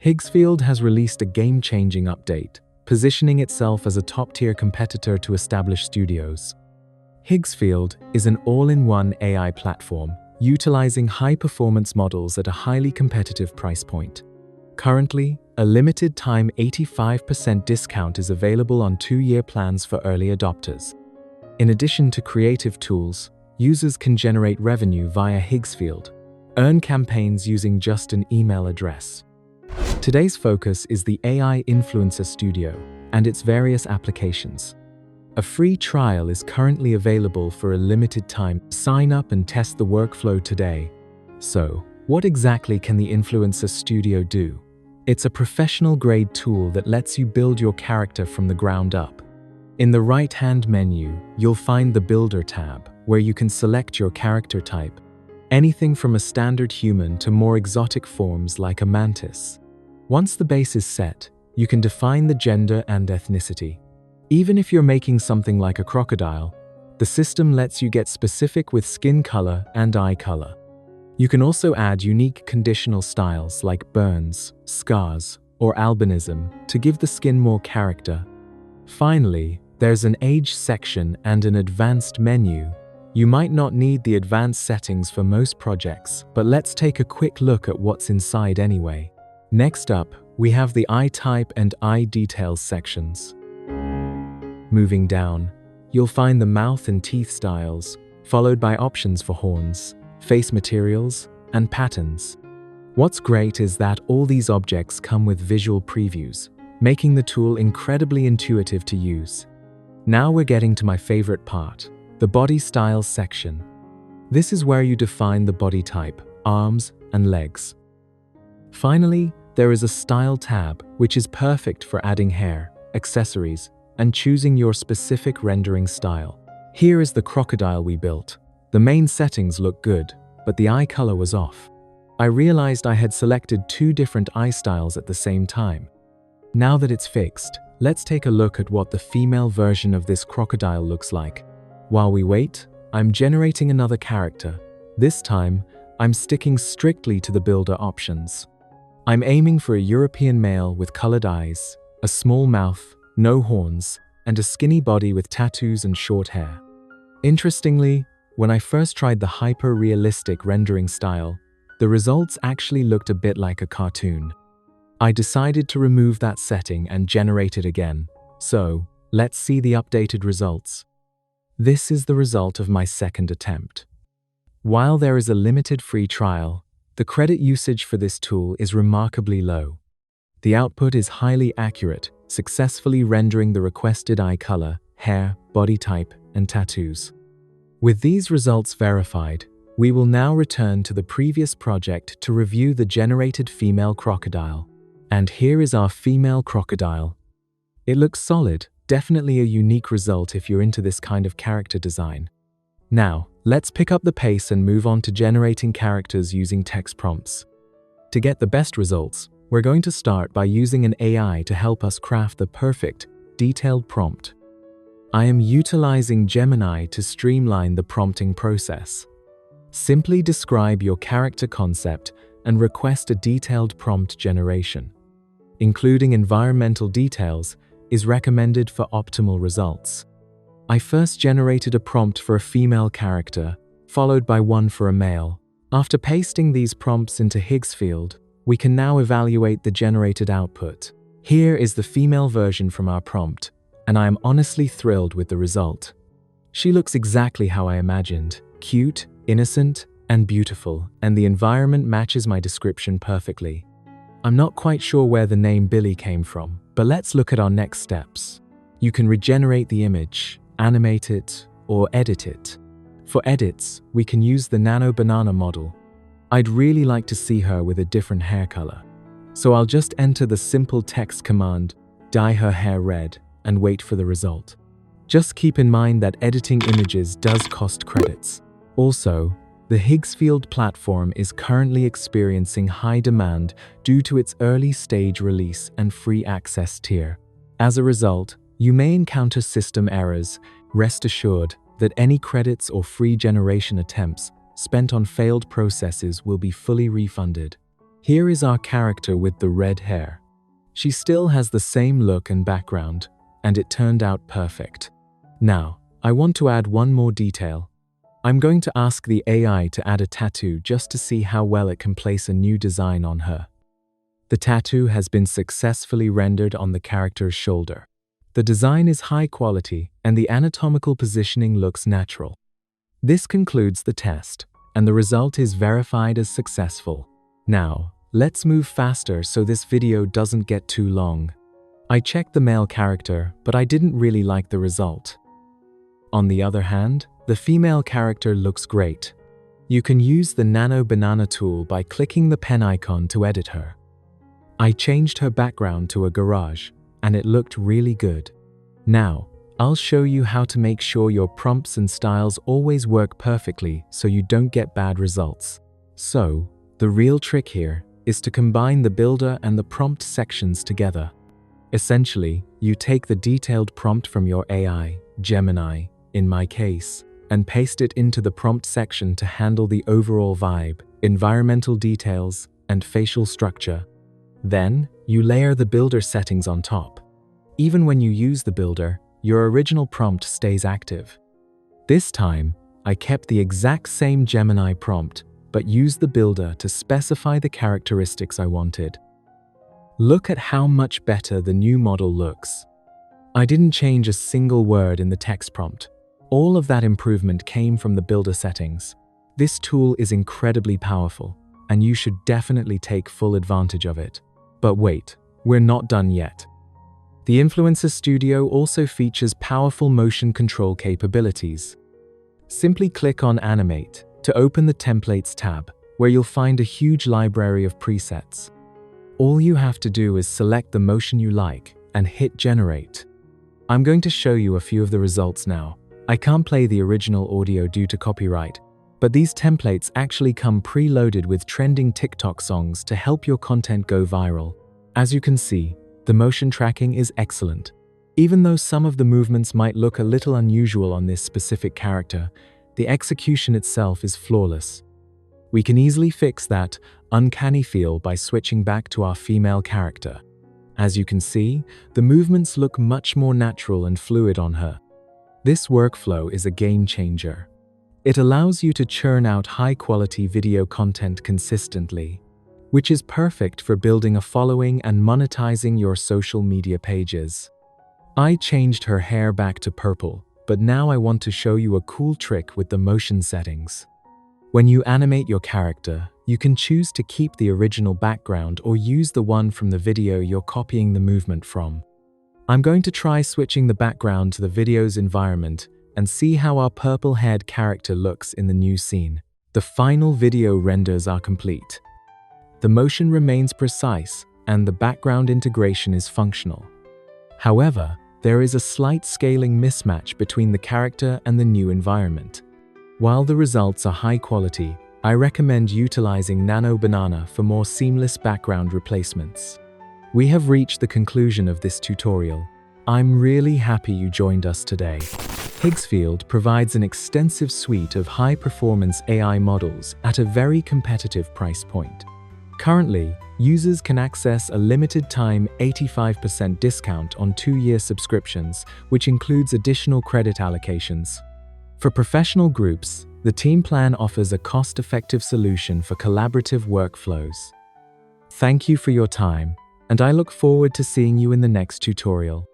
Higgsfield has released a game-changing update, positioning itself as a top-tier competitor to established studios. Higgsfield is an all-in-one AI platform, utilizing high-performance models at a highly competitive price point. Currently, a limited-time 85% discount is available on 2-year plans for early adopters. In addition to creative tools, users can generate revenue via Higgsfield Earn campaigns using just an email address. Today's focus is the AI Influencer Studio and its various applications. A free trial is currently available for a limited time. Sign up and test the workflow today. So, what exactly can the Influencer Studio do? It's a professional-grade tool that lets you build your character from the ground up. In the right-hand menu, you'll find the Builder tab, where you can select your character type, anything from a standard human to more exotic forms like a mantis. Once the base is set, you can define the gender and ethnicity. Even if you're making something like a crocodile, the system lets you get specific with skin color and eye color. You can also add unique conditional styles like burns, scars, or albinism to give the skin more character. Finally, there's an age section and an advanced menu. You might not need the advanced settings for most projects, but let's take a quick look at what's inside anyway. Next up, we have the eye type and eye details sections. Moving down, you'll find the mouth and teeth styles, followed by options for horns, face materials, and patterns. What's great is that all these objects come with visual previews, making the tool incredibly intuitive to use. Now we're getting to my favorite part, the body styles section. This is where you define the body type, arms, and legs. Finally, there is a style tab, which is perfect for adding hair, accessories, and choosing your specific rendering style. Here is the crocodile we built. The main settings look good, but the eye color was off. I realized I had selected 2 different eye styles at the same time. Now that it's fixed, let's take a look at what the female version of this crocodile looks like. While we wait, I'm generating another character. This time, I'm sticking strictly to the builder options. I'm aiming for a European male with colored eyes, a small mouth, no horns, and a skinny body with tattoos and short hair. Interestingly, when I first tried the hyper-realistic rendering style, the results actually looked a bit like a cartoon. I decided to remove that setting and generate it again. So, let's see the updated results. This is the result of my second attempt. While there is a limited free trial, the credit usage for this tool is remarkably low. The output is highly accurate, successfully rendering the requested eye color, hair, body type, and tattoos. With these results verified, we will now return to the previous project to review the generated female crocodile. And here is our female crocodile. It looks solid, definitely a unique result if you're into this kind of character design. Now, let's pick up the pace and move on to generating characters using text prompts. To get the best results, we're going to start by using an AI to help us craft the perfect, detailed prompt. I am utilizing Gemini to streamline the prompting process. Simply describe your character concept and request a detailed prompt generation. Including environmental details is recommended for optimal results. I first generated a prompt for a female character, followed by one for a male. After pasting these prompts into Higgsfield, we can now evaluate the generated output. Here is the female version from our prompt, and I am honestly thrilled with the result. She looks exactly how I imagined, cute, innocent, and beautiful, and the environment matches my description perfectly. I'm not quite sure where the name Billy came from, but let's look at our next steps. You can regenerate the image, animate it, or edit it. For edits, we can use the Nano Banana model. I'd really like to see her with a different hair color. So I'll just enter the simple text command, dye her hair red, and wait for the result. Just keep in mind that editing images does cost credits. Also, the Higgsfield platform is currently experiencing high demand due to its early stage release and free access tier. As a result, you may encounter system errors. Rest assured that any credits or free generation attempts spent on failed processes will be fully refunded. Here is our character with the red hair. She still has the same look and background, and it turned out perfect. Now, I want to add one more detail. I'm going to ask the AI to add a tattoo just to see how well it can place a new design on her. The tattoo has been successfully rendered on the character's shoulder. The design is high quality and the anatomical positioning looks natural. This concludes the test, and the result is verified as successful. Now, let's move faster so this video doesn't get too long. I checked the male character, but I didn't really like the result. On the other hand, the female character looks great. You can use the Nano Banana tool by clicking the pen icon to edit her. I changed her background to a garage, and it looked really good. Now, I'll show you how to make sure your prompts and styles always work perfectly so you don't get bad results. So, the real trick here is to combine the builder and the prompt sections together. Essentially, you take the detailed prompt from your AI, Gemini, in my case, and paste it into the prompt section to handle the overall vibe, environmental details, and facial structure. Then, you layer the builder settings on top. Even when you use the builder, your original prompt stays active. This time, I kept the exact same Gemini prompt, but used the builder to specify the characteristics I wanted. Look at how much better the new model looks. I didn't change a single word in the text prompt. All of that improvement came from the builder settings. This tool is incredibly powerful, and you should definitely take full advantage of it. But wait, we're not done yet. The Influencer Studio also features powerful motion control capabilities. Simply click on Animate to open the Templates tab, where you'll find a huge library of presets. All you have to do is select the motion you like and hit Generate. I'm going to show you a few of the results now. I can't play the original audio due to copyright, but these templates actually come preloaded with trending TikTok songs to help your content go viral. As you can see, the motion tracking is excellent. Even though some of the movements might look a little unusual on this specific character, the execution itself is flawless. We can easily fix that uncanny feel by switching back to our female character. As you can see, the movements look much more natural and fluid on her. This workflow is a game changer. It allows you to churn out high-quality video content consistently, which is perfect for building a following and monetizing your social media pages. I changed her hair back to purple, but now I want to show you a cool trick with the motion settings. When you animate your character, you can choose to keep the original background or use the one from the video you're copying the movement from. I'm going to try switching the background to the video's environment and see how our purple-haired character looks in the new scene. The final video renders are complete. The motion remains precise and the background integration is functional. However, there is a slight scaling mismatch between the character and the new environment. While the results are high quality, I recommend utilizing Nano Banana for more seamless background replacements. We have reached the conclusion of this tutorial. I'm really happy you joined us today. Higgsfield provides an extensive suite of high-performance AI models at a very competitive price point. Currently, users can access a limited-time 85% discount on 2-year subscriptions, which includes additional credit allocations. For professional groups, the team plan offers a cost-effective solution for collaborative workflows. Thank you for your time, and I look forward to seeing you in the next tutorial.